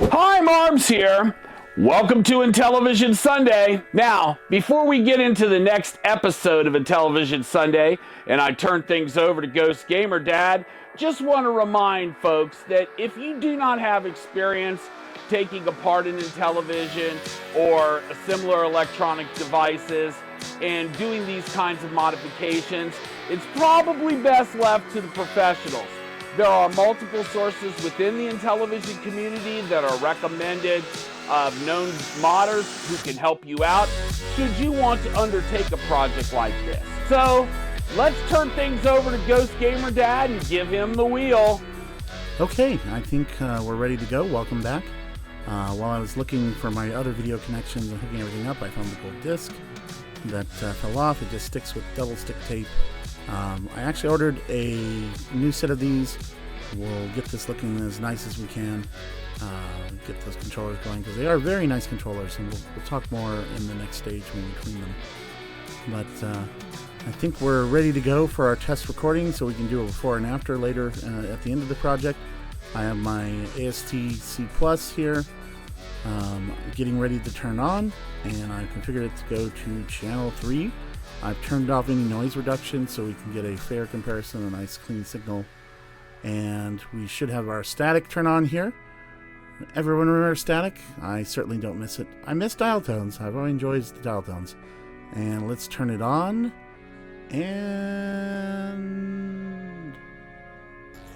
Hi, Marms here. Welcome to Intellivision Sunday. Now, before we get into the next episode of Intellivision Sunday, and I turn things over to GamerGhostDad, just want to remind folks that if you do not have experience taking apart an Intellivision or similar electronic devices and doing these kinds of modifications, it's probably best left to the professionals. There are multiple sources within the Intellivision community that are recommended of known modders who can help you out should you want to undertake a project like this. So let's turn things over to GamerGhostDad and give him the wheel. Okay, I think we're ready to go. Welcome back. While I was looking for my other video connections and hooking everything up, I found the gold disc that fell off. It just sticks with double stick tape. I actually ordered a new set of these. We'll get this looking as nice as we can. Get those controllers going because they are very nice controllers, and we'll talk more in the next stage when we clean them. But I think we're ready to go for our test recording, so we can do a before and after later at the end of the project. I have my AST-C Plus here, getting ready to turn on, and I've configured it to go to channel 3. I've turned off any noise reduction so we can get a fair comparison, a nice clean signal. And we should have our static turn on here. Everyone remember static? I certainly don't miss it. I miss dial tones. I've always enjoyed the dial tones. And let's turn it on. And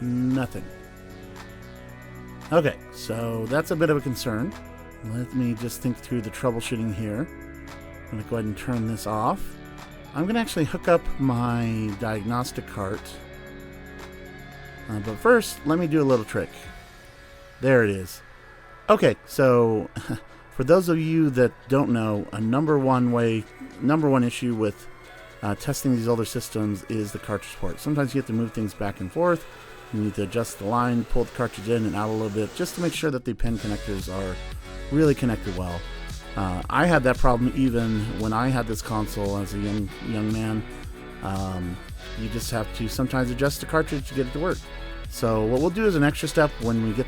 nothing. Okay, so that's a bit of a concern. Let me just think through the troubleshooting here. I'm going to go ahead and turn this off. I'm going to actually hook up my diagnostic cart. But first, let me do a little trick. There it is. Okay, so for those of you that don't know, a number one issue with testing these older systems is the cartridge port. Sometimes you have to move things back and forth. You need to adjust the line, pull the cartridge in and out a little bit, just to make sure that the pen connectors are really connected well. I had that problem even when I had this console as a young man. You just have to sometimes adjust the cartridge to get it to work. So what we'll do is an extra step when we get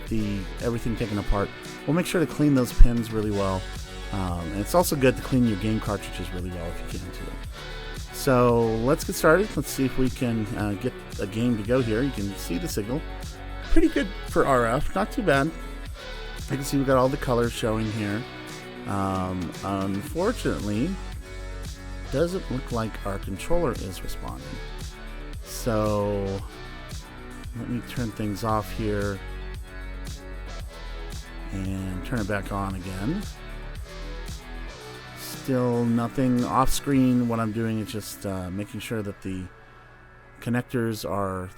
everything taken apart. We'll make sure to clean those pins really well. And it's also good to clean your game cartridges really well if you can too. So let's get started. Let's see if we can get a game to go here. You can see the signal. Pretty good for RF, not too bad. You can see we've got all the colors showing here. Unfortunately, doesn't look like our controller is responding. So let me turn things off here and turn it back on again. Still nothing off screen. What I'm doing is just making sure that the controller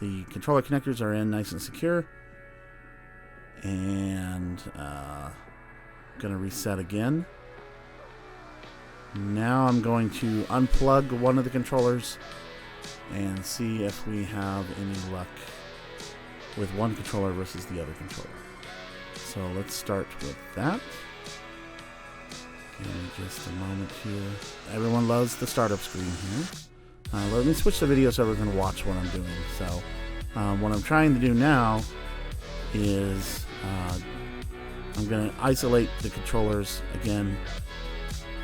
connectors are in nice and secure. And gonna reset again. Now I'm going to unplug one of the controllers and see if we have any luck with one controller versus the other controller. So let's start with that. Give me just a moment here. Everyone loves the startup screen here. Let me switch the video so everyone can watch what I'm doing. So what I'm trying to do now is I'm going to isolate the controllers again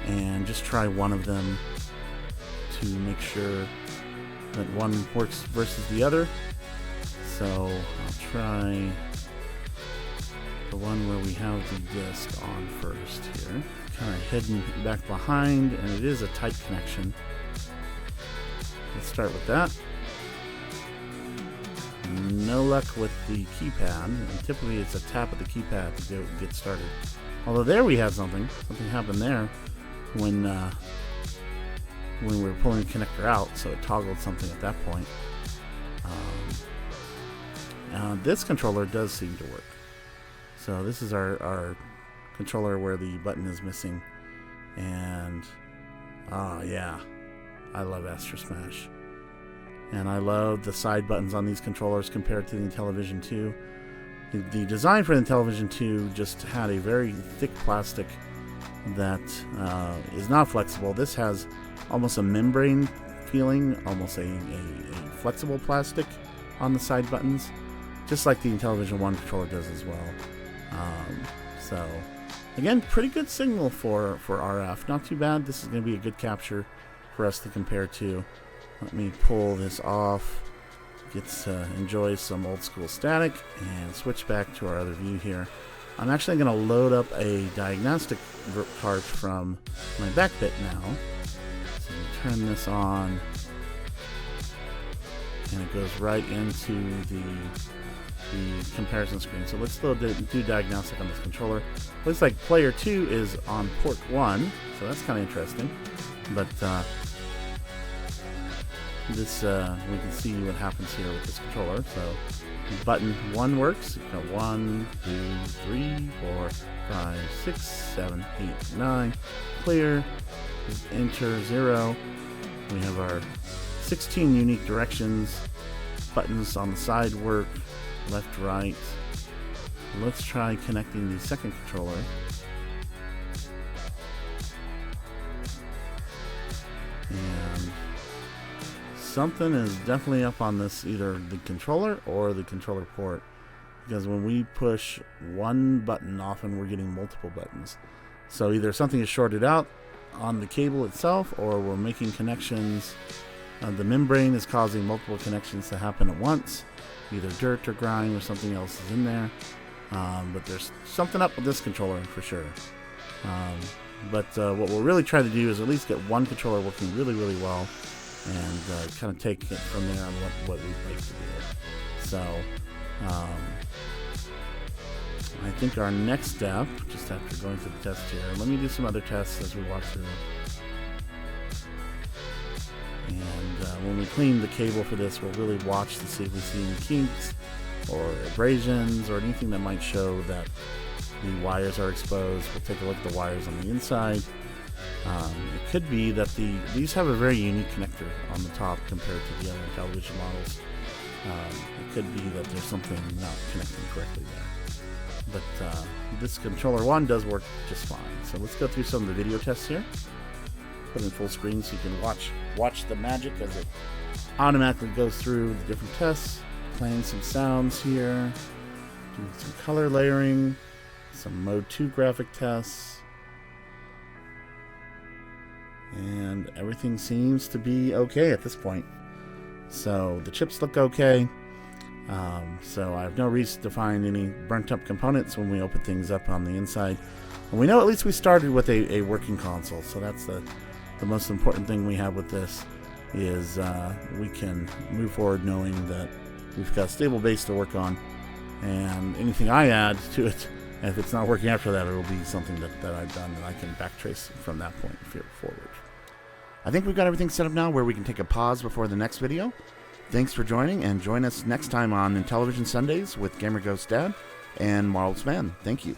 and just try one of them to make sure that one works versus the other. So I'll try the one where we have the disc on first here. Kind of hidden back behind, and it is a tight connection. Let's start with that. No luck with the keypad, and typically it's a tap of the keypad to get started. Although there we have something happened there when we were pulling the connector out, so it toggled something at that point. This controller does seem to work. So this is our controller where the button is missing, and yeah, I love Astro Smash. And I love the side buttons on these controllers compared to the Intellivision 2. The design for the Intellivision 2 just had a very thick plastic that is not flexible. This has almost a membrane feeling, almost a flexible plastic on the side buttons, just like the Intellivision 1 controller does as well. So So, again, pretty good signal for RF. Not too bad. This is going to be a good capture for us to compare to. Let me pull this off. Enjoy some old school static and switch back to our other view here. I'm actually going to load up a diagnostic card from my BackBit now. So turn this on, and it goes right into the comparison screen. So let's do diagnostic on this controller. Looks like player 2 is on port 1, so that's kind of interesting. But this we can see what happens here with this controller. So button 1 works. 1, 2, 3, 4, 5, 6, 7, 8, 9. Clear. Enter 0. We have our 16 unique directions. Buttons on the side work. Left, right. Let's try connecting the second controller. And something is definitely up on this, either the controller or the controller port, because when we push one button, often we're getting multiple buttons. So either something is shorted out on the cable itself, or we're making connections. The membrane is causing multiple connections to happen at once. Either dirt or grime or something else is in there. But there's something up with this controller for sure. But what we'll really try to do is at least get one controller working really, really well, and kind of take it from there on what we'd like to do. So I think our next step, just after going through the test here, let me do some other tests as we walk through. And when we clean the cable for this, we'll really watch to see if we see any kinks or abrasions or anything that might show that the wires are exposed. We'll take a look at the wires on the inside. It could be that these have a very unique connector on the top compared to the other Intellivision models. It could be that there's something not connecting correctly there. But this controller 1 does work just fine. So let's go through some of the video tests here. Put it in full screen so you can watch the magic as it automatically goes through the different tests. Playing some sounds here, doing some color layering, some mode 2 graphic tests, and everything seems to be okay at this point. So the chips look okay. So I have no reason to find any burnt up components when we open things up on the inside. And we know at least we started with a working console, so that's the most important thing we have with this, is we can move forward knowing that we've got a stable base to work on, and anything I add to it, if it's not working after that, it'll be something that I've done and I can backtrace from that point forward. I think we've got everything set up now where we can take a pause before the next video. Thanks for joining, and join us next time on Intellivision Sundays with GamerGhostDad and Marvelous Man. Thank you.